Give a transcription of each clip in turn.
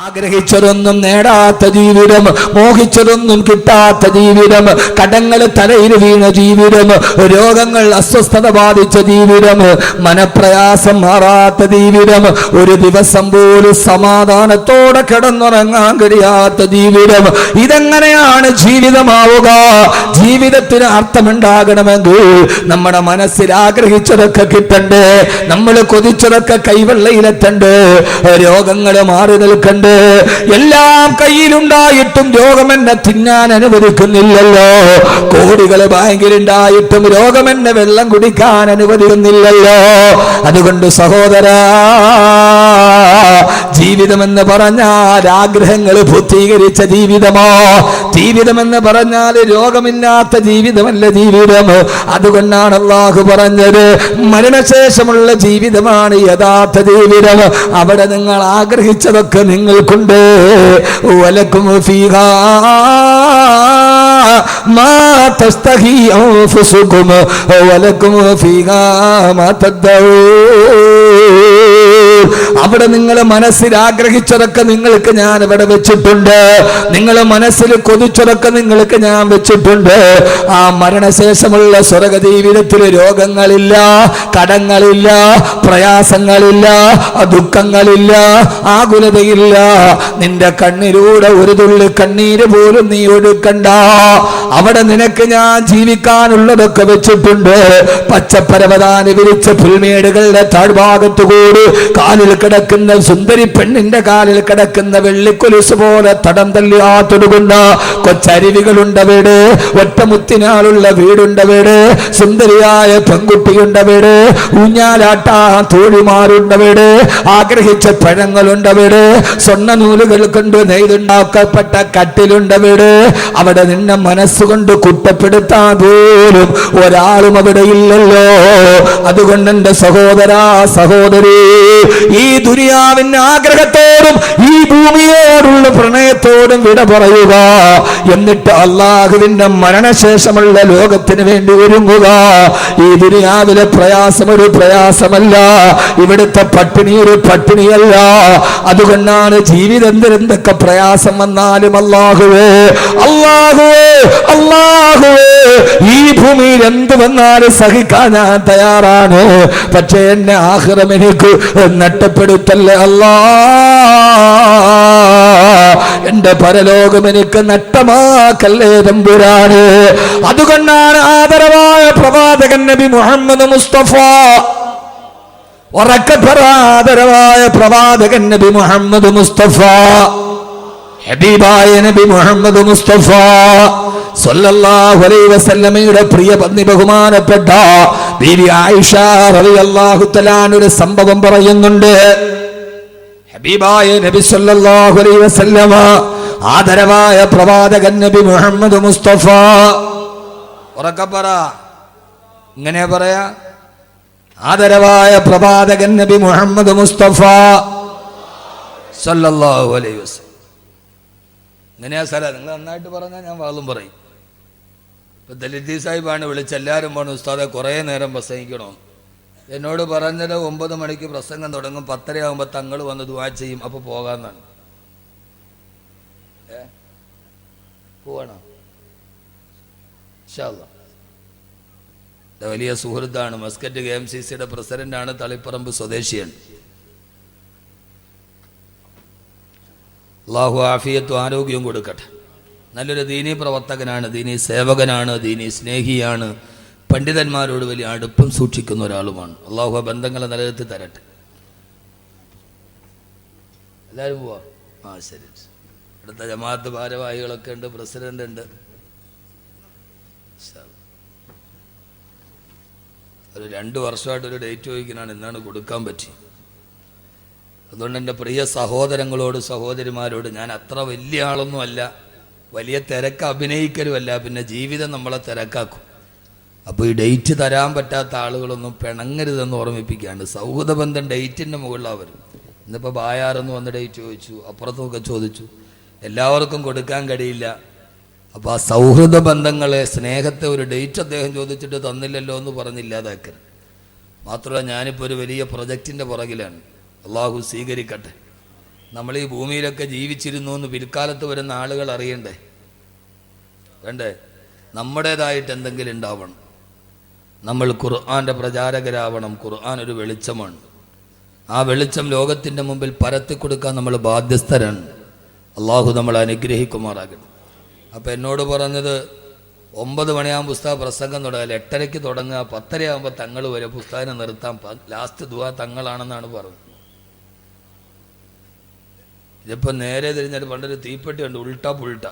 ആഗ്രഹിച്ചതൊന്നും നേടാത്ത ജീവിതം, മോഹിച്ചതൊന്നും കിട്ടാത്ത ജീവിതം, കടങ്ങൾ തലയിൽ വീണ ജീവിതം, രോഗങ്ങൾ അസ്വസ്ഥത ബാധിച്ച ജീവിതം, മനപ്രയാസം മാറാത്ത ജീവിതം, ഒരു ദിവസം പോലും സമാധാനത്തോടെ കിടന്നുറങ്ങാൻ കഴിയാത്ത ജീവിതം. ഇതെങ്ങനെയാണ് ജീവിതമാവുക? ജീവിതത്തിന് അർത്ഥമുണ്ടാകണമെങ്കിൽ നമ്മുടെ മനസ്സിൽ ആഗ്രഹിച്ചതൊക്കെ കിട്ടണ്ടേ, നമ്മൾ കൊതിച്ചതൊക്കെ കൈവെള്ളയിലെത്തണ്ടേ, രോഗങ്ങൾ മാറി നിൽക്കണ്ടേ. എല്ലാം കയ്യിലുണ്ടായിട്ടും രോഗം എന്നെ തിന്നാൻ അനുവദിക്കുന്നില്ലല്ലോ. കോടികൾ ബാങ്കിലുണ്ടായിട്ടും രോഗം എന്നെ വെള്ളം കുടിക്കാൻ അനുവദിക്കുന്നില്ലല്ലോ. അതുകൊണ്ട് സഹോദരാ, ജീവിതമെന്ന് പറഞ്ഞാൽ ആഗ്രഹങ്ങൾ പൂർത്തീകരിച്ച ജീവിതമോ? ജീവിതമെന്ന് പറഞ്ഞാൽ രോഗമില്ലാത്ത ജീവിതമല്ല ജീവിതം. അതുകൊണ്ടാണ് അല്ലാഹു പറഞ്ഞത്, മരണശേഷമുള്ള ജീവിതമാണ് യഥാർത്ഥ ജീവിതം. അവിടെ നിങ്ങൾ ആഗ്രഹിച്ചതൊക്കെ നിങ്ങൾക്കുണ്ട്. വലക്കും ഫീഹാ മാ തസ്തഹി അൻഫുസുകും വലക്കും ഫീഹാ മാ തദ്ദഊൻ. അവിടെ നിങ്ങൾ മനസ്സിൽ ആഗ്രഹിച്ചതൊക്കെ നിങ്ങൾക്ക് ഞാൻ ഇവിടെ വെച്ചിട്ടുണ്ട്. നിങ്ങൾ മനസ്സിൽ കൊതിച്ചതൊക്കെ നിങ്ങൾക്ക് ഞാൻ വെച്ചിട്ടുണ്ട്. ആ മരണശേഷമുള്ള സ്വർഗ ജീവിതത്തിൽ രോഗങ്ങളില്ല, കടങ്ങളില്ല, പ്രയാസങ്ങളില്ല, ദുഃഖങ്ങളില്ല, ആകുലതയില്ല. നിന്റെ കണ്ണിലൂടെ ഒരു തുള്ളി കണ്ണീര് പോലും നീ ഒഴുക്കണ്ട. അവിടെ നിനക്ക് ഞാൻ ജീവിക്കാനുള്ളതൊക്കെ വെച്ചിട്ടുണ്ട്. പച്ചപ്പരവതാനി വിരിച്ച പുൽമേടുകളുടെ താഴ്ഭാഗത്തുകൂടി കാലിൽ കിടക്കുന്ന സുന്ദരി പെണ്ണിന്റെ കാലിൽ കിടക്കുന്ന വെള്ളിക്കൊലുസ് പോലെ തടം തല്ലിയാത്തൊടുകുന്ന കൊച്ചരുവികളുണ്ടവിടെ, ഒറ്റമുത്തിനാളുള്ള വീടുണ്ടവിടെ, സുന്ദരിയായ പെൺകുട്ടിയുണ്ടവിടെ, ഊഞ്ഞാലാട്ടാൻ തോഴിമാരുണ്ടവിടെ, ആഗ്രഹിച്ച പഴങ്ങളുണ്ടവിടെ, സ്വർണ്ണ നൂലുകൾ കൊണ്ട് നെയ്തുണ്ടാക്കപ്പെട്ട കട്ടിലുണ്ടവിടെ. അവിടെ നിന്നെ മനസ്സുകൊണ്ട് കുറ്റപ്പെടുത്താൻ പോലും ഒരാളും അവിടെ ഇല്ലല്ലോ. അതുകൊണ്ട് എന്റെ സഹോദരാ, സഹോദരി, ഈ ദുനിയാവിന്റെ ആഗ്രഹത്തോടും ഈ ഭൂമിയോടുള്ള പ്രണയത്തോടും വിട പറയുക. എന്നിട്ട് അല്ലാഹുവിന്റെ മരണശേഷമുള്ള ലോകത്തിന് വേണ്ടി ഒരുങ്ങുക. ഈ ദുനിയാവിലെ പ്രയാസം ഒരു പ്രയാസമല്ല, ഇവിടുത്തെ പട്ടിണി ഒരു പട്ടിണിയല്ല. അതുകൊണ്ടാണ് ജീവിതം എന്തൊക്കെ പ്രയാസം വന്നാലും അല്ലാഹുവേ, അല്ലാഹുവേ, അല്ലാഹുവേ, ഈ ഭൂമിയിൽ എന്ത് വന്നാലും സഹിക്കാൻ ഞാൻ തയ്യാറാണ്. പക്ഷേ എന്നെ ആഖിറം എനിക്ക് നഷ്ടപ്പെടുത്തല്ലേ അല്ലാ. എന്റെ പരലോകം എനിക്ക് നഷ്ടമാക്കല്ലേ തമ്പുരാന്. അതുകൊണ്ടാണ് ആദരവായ പ്രവാചകൻ നബി മുഹമ്മദ് മുസ്തഫ, ആദരവായ പ്രവാചകൻ നബി മുഹമ്മദ് മുസ്തഫ, ഹബീബായ നബി മുഹമ്മദ് മുസ്തഫ സല്ലല്ലാഹു അലൈഹി വസല്ലമയുടെ പ്രിയ പത്നി ബഹുമാനപ്പെട്ട ബീവി ആയിഷ റളിയല്ലാഹു തആല ഒരു സംഭവം പറയുന്നുണ്ട്. ഹബീബായ നബി സല്ലല്ലാഹു അലൈഹി വസല്ലമ, ആദരവായ പ്രവാചകൻ നബി മുഹമ്മദ് മുസ്തഫ, ഉറക്കെ പറ, ഇങ്ങനെ പറയാ, ആദരവായ പ്രവാചകൻ നബി മുഹമ്മദ് മുസ്തഫ സല്ലല്ലാഹു അലൈഹി വസല്ലം. ഇങ്ങനെയാ സ്ഥലം. നിങ്ങൾ നന്നായിട്ട് പറഞ്ഞാൽ ഞാൻ വാളും പറയും. ഇപ്പൊ ദലിത് സാഹിബാണ് വിളിച്ച് എല്ലാവരും പറഞ്ഞു, ഉസ്താദെ കുറേ നേരം പ്രസംഗിക്കണോ. എന്നോട് പറഞ്ഞത് 9 മണിക്ക് പ്രസംഗം തുടങ്ങും, 10:30 ആകുമ്പോൾ തങ്ങൾ വന്ന് ദുആ ചെയ്യും, അപ്പോൾ പോകാമെന്നാണ്. പോവാണോ? ഇൻഷാ അല്ലാഹ്. വലിയ സുഹൃത്താണ്, മസ്കറ്റ് KMCCയുടെ പ്രസിഡന്റാണ്, തളിപ്പറമ്പ് സ്വദേശിയാണ്. അല്ലാഹു ആഫിയത്തും ആരോഗ്യവും കൊടുക്കട്ടെ. നല്ലൊരു ദീനീ പ്രവർത്തകനാണ്, ദീനീ സേവകനാണ്, ദീനീ സ്നേഹിയാണ്, പണ്ഡിതന്മാരോട് വലിയ അടുപ്പം സൂക്ഷിക്കുന്ന ഒരാളുമാണ്. അല്ലാഹു ആ ബന്ധങ്ങളെ നിലനിർത്തി തരട്ടെ. എല്ലാവരും പോവാ? ആ ശരി. അടുത്ത ജമാഅത്ത് ഭാരവാഹികളൊക്കെ ഉണ്ട്, പ്രസിഡന്റ് ഉണ്ട്. ഒരു 2 വർഷമായിട്ടൊരു ഡേറ്റ് ചോദിക്കാനാണ്, എന്നാണ് കൊടുക്കാൻ പറ്റി. അതുകൊണ്ട് എൻ്റെ പ്രിയ സഹോദരങ്ങളോട് സഹോദരിമാരോട്, ഞാൻ അത്ര വലിയ ആളൊന്നും അല്ല, വലിയ തിരക്ക് അഭിനയിക്കലുമല്ല, പിന്നെ ജീവിതം നമ്മളെ തിരക്കാക്കും. അപ്പോൾ ഈ ഡേറ്റ് തരാൻ പറ്റാത്ത ആളുകളൊന്നും പിണങ്ങരുതെന്ന് ഓർമ്മിപ്പിക്കാണ്ട്. സൗഹൃദ ബന്ധം ഡേറ്റിൻ്റെ മുകളിലാണ് വരും. ഇന്നിപ്പോൾ ബായാറെന്ന് വന്ന് ഡേറ്റ് ചോദിച്ചു, അപ്പുറത്തുമൊക്കെ ചോദിച്ചു, എല്ലാവർക്കും കൊടുക്കാൻ കഴിയില്ല. അപ്പോൾ ആ സൗഹൃദ ബന്ധങ്ങളെ, സ്നേഹത്തെ ഒരു ഡേറ്റ് അദ്ദേഹം ചോദിച്ചിട്ട് തന്നില്ലല്ലോ എന്ന് പറഞ്ഞില്ലാതാക്കരുത്. മാത്രമല്ല, ഞാനിപ്പോൾ ഒരു വലിയ പ്രൊജക്റ്റിൻ്റെ പുറകിലാണ്. അള്ളാഹു സ്വീകരിക്കട്ടെ. നമ്മൾ ഈ ഭൂമിയിലൊക്കെ ജീവിച്ചിരുന്നു എന്ന് പിൽക്കാലത്ത് വരുന്ന ആളുകൾ അറിയണ്ടേ? വേണ്ടേ? നമ്മുടേതായിട്ട് എന്തെങ്കിലും ഉണ്ടാവണം. നമ്മൾ ഖുർആൻ്റെ പ്രചാരകരാവണം. ഖുർആൻ ഒരു വെളിച്ചമാണ്. ആ വെളിച്ചം ലോകത്തിൻ്റെ മുമ്പിൽ പരത്തി കൊടുക്കാൻ നമ്മൾ ബാധ്യസ്ഥരാണ്. അള്ളാഹു നമ്മളെ അനുഗ്രഹിക്കുമാറാകണം. അപ്പോൾ എന്നോട് പറഞ്ഞത് 9 മണിയാകുമ്പോൾ പുസ്തകം പ്രസംഗം തുടങ്ങില്ല, 8:30 തുടങ്ങുക, 10:30 തങ്ങൾ വരെ പുസ്തകം നിർത്താം, ലാസ്റ്റ് ദുആ തങ്ങളാണെന്നാണ് പറഞ്ഞത്. ഇതിപ്പോൾ നേരെ തിരിഞ്ഞിട്ട് പണ്ടൊരു തീപ്പെട്ടി ഉണ്ട്, ഉൾട്ടാ പുൾട്ട.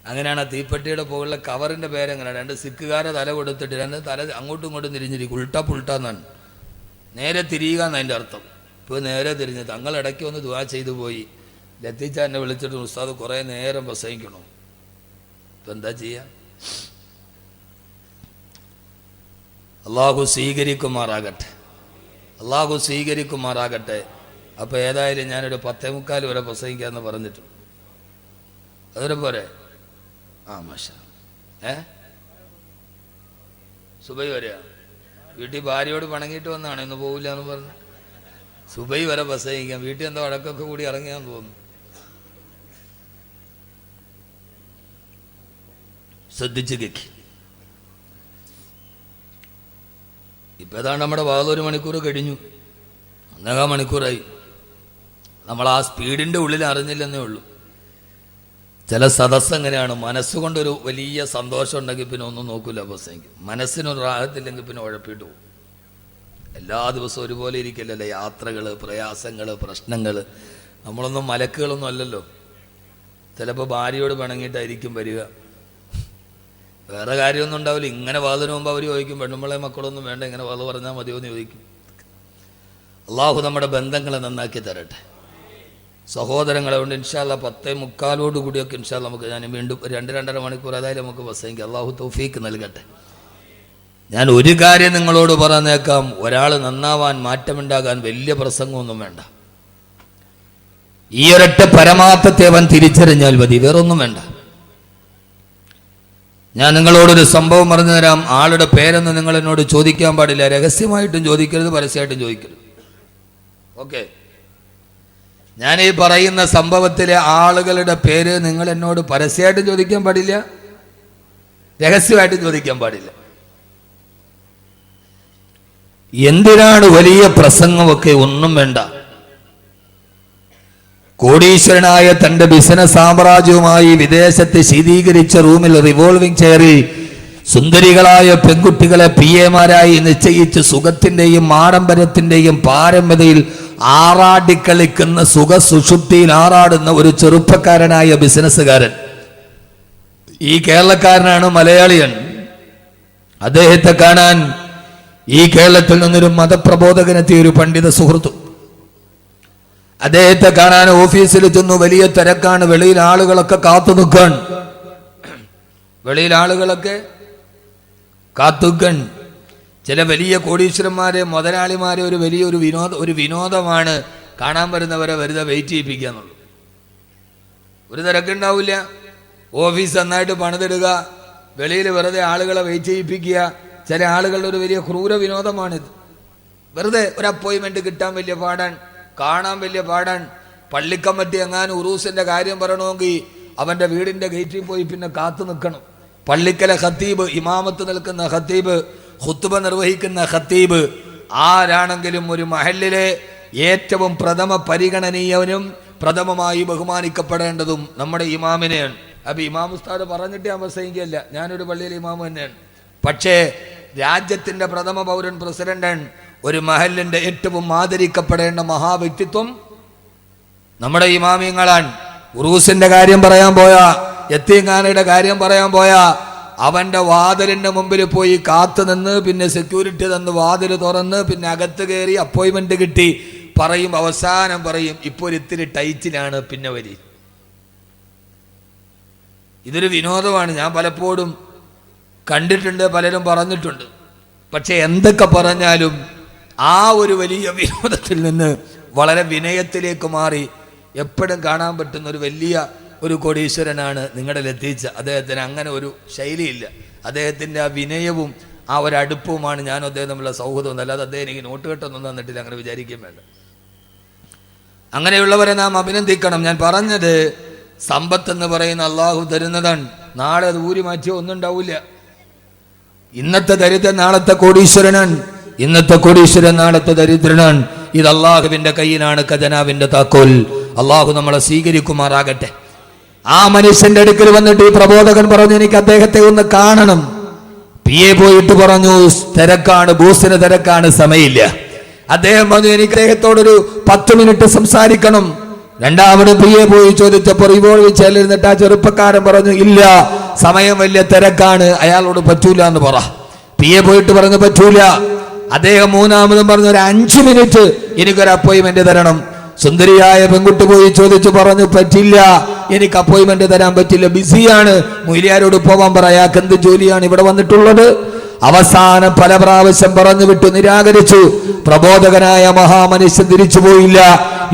അങ്ങനെയാണ് ആ തീപ്പെട്ടിയുടെ പോകുള്ള കവറിൻ്റെ പേരെങ്ങനെയാണ്, 2 സിക്കുകാരെ തല കൊടുത്തിട്ട് 2 തല അങ്ങോട്ടും ഇങ്ങോട്ടും തിരിഞ്ഞിരിക്കും, ഉൾട്ടാ പുൾട്ട എന്നാണ്. നേരെ തിരിയുക എന്നതിൻ്റെ അർത്ഥം. ഇപ്പോൾ നേരെ തിരിഞ്ഞ് തങ്ങൾ ഇടയ്ക്ക് വന്ന് ദുആ ചെയ്തു പോയി. ലത്തീച്ച എന്നെ വിളിച്ചിട്ട് ഉസ്താദ് കുറേ നേരം പ്രസംഗിക്കണം. ഇപ്പം എന്താ ചെയ്യുക? അള്ളാഹു സ്വീകരിക്കുമാറാകട്ടെ, അള്ളാഹു സ്വീകരിക്കുമാറാകട്ടെ. അപ്പോൾ ഏതായാലും ഞാനൊരു 10:45 വരെ പ്രസംഗിക്കാമെന്ന് പറഞ്ഞിട്ടുണ്ട്. അതുവരെ പോരെ? ആ മാഷാ. സുബൈ വരെയാണ്. വീട്ടിൽ ഭാര്യയോട് പണങ്ങിയിട്ട് വന്നാണ്, ഇന്ന് പോവില്ല എന്ന് പറഞ്ഞു. സുബൈ വരെ പ്രസംഗിക്കാം. വീട്ടിൽ എന്തോ അടക്കൊക്കെ കൂടി ഇറങ്ങിയാന്ന് തോന്നുന്നു. ശ്രദ്ധിച്ച് കേക്കി. ഇപ്പം ഏതാണ് നമ്മുടെ ഭാഗത്ത് 1 മണിക്കൂർ കഴിഞ്ഞു, 1.5 മണിക്കൂറായി. നമ്മൾ ആ സ്പീഡിൻ്റെ ഉള്ളിൽ അറിഞ്ഞില്ലെന്നേ ഉള്ളൂ. ചില സദസ്സ് എങ്ങനെയാണ്, മനസ്സുകൊണ്ടൊരു വലിയ സന്തോഷം ഉണ്ടെങ്കിൽ പിന്നെ ഒന്നും നോക്കില്ല പ്രസംഗിക്കും. മനസ്സിനൊരു റാഹത്തില്ലെങ്കിൽ പിന്നെ ഉഴപ്പിട്ട് പോകും. എല്ലാ ദിവസവും ഒരുപോലെ ഇരിക്കില്ലല്ലോ യാത്രകൾ, പ്രയാസങ്ങൾ, പ്രശ്നങ്ങൾ. നമ്മളൊന്നും മലക്കുകളൊന്നും അല്ലല്ലോ. ചിലപ്പോൾ ഭാര്യയോട് പിണങ്ങിയിട്ടായിരിക്കും വരിക, വേറെ കാര്യമൊന്നും ഉണ്ടാവില്ല. ഇങ്ങനെ വാതിന് മുമ്പ് അവർ ചോദിക്കും, പെണ്ണുമ്പളെ മക്കളൊന്നും വേണ്ട, ഇങ്ങനെ വാത് പറഞ്ഞാൽ മതിയോ എന്ന് ചോദിക്കും. അള്ളാഹു നമ്മുടെ ബന്ധങ്ങളെ നന്നാക്കി തരട്ടെ. സഹോദരങ്ങളെ കൊണ്ട് ഇൻഷാല്ല 10:45 കൂടിയൊക്കെ ഇൻഷാല്ല നമുക്ക് ഞാൻ വീണ്ടും 2-2.5 മണിക്കൂർ ഏതായാലും നമുക്ക് പ്രസംഗിക്കാം. അള്ളാഹു തൗഫീക്ക് നൽകട്ടെ. ഞാൻ ഒരു കാര്യം നിങ്ങളോട് പറഞ്ഞേക്കാം, ഒരാൾ നന്നാവാൻ, മാറ്റമുണ്ടാകാൻ വലിയ പ്രസംഗമൊന്നും വേണ്ട. ഈ ഒരൊറ്റ പരമാർത്ഥത്തെ അവൻ തിരിച്ചറിഞ്ഞാൽ മതി, വേറൊന്നും വേണ്ട. ഞാൻ നിങ്ങളോടൊരു സംഭവം പറഞ്ഞു തരാം. ആളുടെ പേരൊന്നും നിങ്ങൾ എന്നോട് ചോദിക്കാൻ പാടില്ല, രഹസ്യമായിട്ടും ചോദിക്കരുത്, പരസ്യമായിട്ടും ചോദിക്കരുത്. ഓക്കെ? ഞാൻ ഈ പറയുന്ന സംഭവത്തിലെ ആളുകളുടെ പേര് നിങ്ങൾ എന്നോട് പരസ്യമായിട്ടും ചോദിക്കാൻ പാടില്ല, രഹസ്യമായിട്ടും ചോദിക്കാൻ പാടില്ല. എന്തിനാണ് വലിയ പ്രസംഗമൊക്കെ? ഒന്നും വേണ്ട. കോടീശ്വരനായ തന്റെ ബിസിനസ് സാമ്രാജ്യവുമായി വിദേശത്ത് ശീതീകരിച്ച റൂമിൽ റിവോൾവിംഗ് ചെയറിൽ സുന്ദരികളായ പെൺകുട്ടികളെ പിഎമാരായി നിശ്ചയിച്ച് സുഖത്തിന്റെയും ആഡംബരത്തിന്റെയും പാരമ്യതയിൽ ആറാടിക്കളിക്കുന്ന സുഖസുഷുപ്തിയിൽ ആറാടുന്ന ഒരു ചെറുപ്പക്കാരനായ ബിസിനസ്സുകാരൻ. ഈ കേരളക്കാരനാണ്, മലയാളിയൻ. അദ്ദേഹത്തെ കാണാൻ ഈ കേരളത്തിൽ നിന്നൊരു മതപ്രബോധകനെത്തിയ ഒരു പണ്ഡിത സുഹൃത്തു. അദ്ദേഹത്തെ കാണാൻ ഓഫീസിൽ ചെന്നു. വലിയ തിരക്കാണ്, വെളിയിൽ ആളുകളൊക്കെ കാത്തു നിൽക്കാൻ. വെളിയിൽ ആളുകളൊക്കെ കാത്തുക്കൻ. ചില വലിയ കോടീശ്വരന്മാരെ, മുതലാളിമാരെ ഒരു വിനോദമാണ് കാണാൻ വരുന്നവരെ വെറുതെ വെയിറ്റ് ചെയ്യിപ്പിക്കുക എന്നുള്ളത്. ഒരു തിരക്കുണ്ടാവില്ല. ഓഫീസ് നന്നായിട്ട് പണിതിടുക, വെളിയിൽ വെറുതെ ആളുകളെ വെയിറ്റ് ചെയ്യിപ്പിക്കുക. ചില ആളുകളുടെ ഒരു വലിയ ക്രൂര വിനോദമാണിത്. വെറുതെ ഒരു അപ്പോയിൻമെന്റ് കിട്ടാൻ വലിയ പാടാൻ, കാണാൻ വലിയ പാടാൻ. പള്ളിക്കമ്മറ്റി എങ്ങാനും ഉറൂസിന്റെ കാര്യം പറയണമെങ്കിൽ അവന്റെ വീടിന്റെ ഗേറ്റിൽ പോയി പിന്നെ കാത്തു നിൽക്കണം. പള്ളിക്കലെ ഖത്തീബ്, ഇമാമത്ത് നിൽക്കുന്ന ഖത്തീബ്, ഖുത്ബ നിർവഹിക്കുന്ന ഖത്തീബ് ആരാണെങ്കിലും ഒരു മഹല്ലിലെ ഏറ്റവും പ്രഥമ പരിഗണനീയവനും പ്രഥമമായി ബഹുമാനിക്കപ്പെടേണ്ടതും നമ്മുടെ ഇമാമിനെയാണ്. അപ്പൊ ഇമാം ഉസ്താദ് പറഞ്ഞിട്ട് ഞാൻ പ്രസംഗിക്കല്ല, ഞാനൊരു പള്ളിയിലെ ഇമാമ് തന്നെയാണ്. പക്ഷേ രാജ്യത്തിന്റെ പ്രഥമ പൗരൻ, പ്രസിഡന്റാണ്. ഒരു മഹല്ലിന്റെ ഏറ്റവും ആദരിക്കപ്പെടേണ്ട മഹാവ്യക്തിത്വം നമ്മുടെ ഇമാമിങ്ങളാണ്. ഉറൂസിന്റെ കാര്യം പറയാൻ പോയാ, യത്തീംഖാനയുടെ കാര്യം പറയാൻ പോയാ, അവന്റെ വാതിലിന്റെ മുമ്പിൽ പോയി കാത്തു നിന്ന്, പിന്നെ സെക്യൂരിറ്റി തന്ന് വാതിൽ തുറന്ന്, പിന്നെ അകത്ത് കയറി അപ്പോയിന്റ്മെന്റ് കിട്ടി പറയും. അവസാനം പറയും, ഇപ്പോൾ ഒരു ഇത്തിരി ടൈറ്റിലാണ്, പിന്നെ വരി. ഇതൊരു വിനോദമാണ്. ഞാൻ പലപ്പോഴും കണ്ടിട്ടുണ്ട്, പലരും പറഞ്ഞിട്ടുണ്ട്. പക്ഷെ എന്തൊക്കെ പറഞ്ഞാലും ആ ഒരു വലിയ വിനോദത്തിൽ നിന്ന് വളരെ വിനയത്തിലേക്ക് മാറി എപ്പോഴും കാണാൻ പറ്റുന്ന ഒരു വലിയ ഒരു കോടീശ്വരനാണ് നിങ്ങളുടെ ലത്തീച്ച. അദ്ദേഹത്തിന് അങ്ങനെ ഒരു ശൈലിയില്ല. അദ്ദേഹത്തിൻ്റെ ആ വിനയവും ആ ഒരു അടുപ്പവുമാണ് ഞാനും അദ്ദേഹം തമ്മിലുള്ള സൗഹൃദം. അല്ലാതെ അദ്ദേഹം എനിക്ക് നോട്ട് കെട്ടൊന്നും തന്നിട്ടില്ല, അങ്ങനെ വിചാരിക്കുകയും വേണ്ട. അങ്ങനെയുള്ളവരെ നാം അഭിനന്ദിക്കണം. ഞാൻ പറഞ്ഞത് സമ്പത്തെന്ന് പറയുന്ന അള്ളാഹു തരുന്നതാണ്. നാളെ അത് ഊരി മാറ്റിയോ ഒന്നും ഉണ്ടാവില്ല. ഇന്നത്തെ ദരിദ്രൻ നാളത്തെ കോടീശ്വരനാണ്, ഇന്നത്തെ കോടീശ്വരൻ നാളത്തെ ദരിദ്രനാണ്. ഇത് അള്ളാഹുവിന്റെ കയ്യിലാണ് ഖജനാവിന്റെ താക്കോൽ. അള്ളാഹു നമ്മളെ സ്വീകരിക്കുമാറാകട്ടെ. ആ മനുഷ്യന്റെ അടുക്കൽ വന്നിട്ട് ഈ പ്രബോധകൻ പറഞ്ഞു, എനിക്ക് അദ്ദേഹത്തെ ഒന്ന് കാണണം. PA പോയിട്ട് പറഞ്ഞു, തിരക്കാണ്, ബോസിന് തിരക്കാണ്, സമയമില്ല. അദ്ദേഹം പറഞ്ഞു, എനിക്ക് അദ്ദേഹത്തോടൊരു 10 മിനിറ്റ് സംസാരിക്കണം. രണ്ടാമത് PA പോയി ചോദിച്ചപ്പോൾ റിവോൾവ് ചെല്ലിരുന്നിട്ട് ആ ചെറുപ്പക്കാരൻ പറഞ്ഞു, ഇല്ല, സമയം വലിയ തിരക്കാണ്, അയാളോട് പറ്റൂല എന്ന് പറ. PA പോയിട്ട് പറഞ്ഞു പറ്റൂല. അദ്ദേഹം മൂന്നാമതും പറഞ്ഞു, ഒരു 5 മിനിറ്റ് എനിക്കൊരു അപ്പോയിന്റ്മെന്റ് തരണം. സുന്ദരിയായ പെൺകുട്ടി പോയി ചോദിച്ചു പറഞ്ഞു, പറ്റില്ല, എനിക്ക് അപ്പോയിന്റ്മെന്റ് തരാൻ പറ്റില്ല, ബിസിയാണ്, മൊയ്ലിയാരോട് പോവാൻ പറ, അയാൾക്ക് എന്ത് ജോലിയാണ് ഇവിടെ വന്നിട്ടുള്ളത്. അവസാനം പല പ്രാവശ്യം പറഞ്ഞു വിട്ടു, നിരാകരിച്ചു. പ്രബോധകനായ മഹാമനുഷ്യൻ തിരിച്ചു പോയില്ല.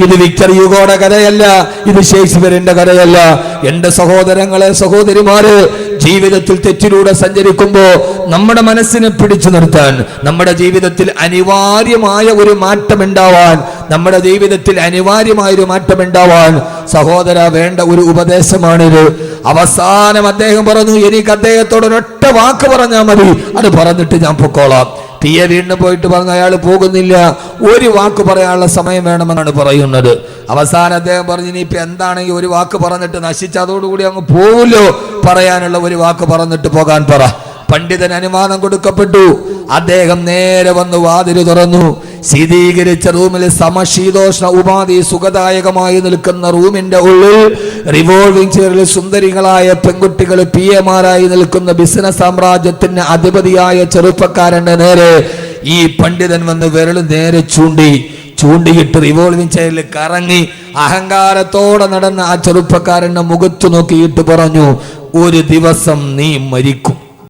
ഇത് വിക്ടർ യുഗോയുടെ കഥയല്ല, ഇത് ഷേക്സ്പിയറിന്റെ കഥയല്ല. എന്റെ സഹോദരങ്ങളെ, സഹോദരിമാര്, ജീവിതത്തിൽ തെറ്റിലൂടെ സഞ്ചരിക്കുമ്പോ നമ്മുടെ മനസ്സിനെ പിടിച്ചു നിർത്താൻ, നമ്മുടെ ജീവിതത്തിൽ അനിവാര്യമായ ഒരു മാറ്റം ഉണ്ടാവാൻ, നമ്മുടെ ജീവിതത്തിൽ അനിവാര്യമായ ഒരു മാറ്റം ഉണ്ടാവാൻ സഹോദര വേണ്ട ഒരു ഉപദേശമാണിത്. അവസാനം അദ്ദേഹം പറഞ്ഞു, എനിക്ക് അദ്ദേഹത്തോട് ഒരൊറ്റ വാക്ക് പറഞ്ഞാൽ മതി, അത് പറഞ്ഞിട്ട് ഞാൻ പൊക്കോളാം. PA വീണ്ടും പോയിട്ട് പറഞ്ഞു, അയാൾ പോകുന്നില്ല, ഒരു വാക്ക് പറയാനുള്ള സമയം വേണമെന്നാണ് പറയുന്നത്. അവസാനം അദ്ദേഹം പറഞ്ഞു, ഇനിയിപ്പോ എന്താണെങ്കിൽ ഒരു വാക്ക് പറഞ്ഞിട്ട് നശിച്ച് അതോടുകൂടി അങ്ങ് പോവുമല്ലോ, പറയാനുള്ള ഒരു വാക്ക് പറഞ്ഞിട്ട് പോകാൻ പറ. പണ്ഡിതൻ അനുവാദം കൊടുക്കപ്പെട്ടു. അദ്ദേഹം നേരെ വന്ന് വാതിൽ തുറന്നു. ശീതീകരിച്ച റൂമിൽ സമശീതോഷ്ണ ഉപാധി സുഖദായകമായി നിൽക്കുന്ന റൂമിന്റെ ഉള്ളിൽ റിവോൾവിംഗ് ചെയറിൽ സുന്ദരികളായ പെൺകുട്ടികൾ PA മാരായി നിൽക്കുന്ന ബിസിനസ് സാമ്രാജ്യത്തിന് അധിപതിയായ ചെറുപ്പക്കാരന്റെ നേരെ ഈ പണ്ഡിതൻ വന്ന് വിരൽ നേരെ ചൂണ്ടിയിട്ട് റിവോൾവിംഗ് ചെയറിൽ കറങ്ങി അഹങ്കാരത്തോടെ നടന്ന ആ ചെറുപ്പക്കാരന്റെ മുഖത്തു നോക്കിയിട്ട് പറഞ്ഞു, ഒരു ദിവസം നീ മരിക്കും.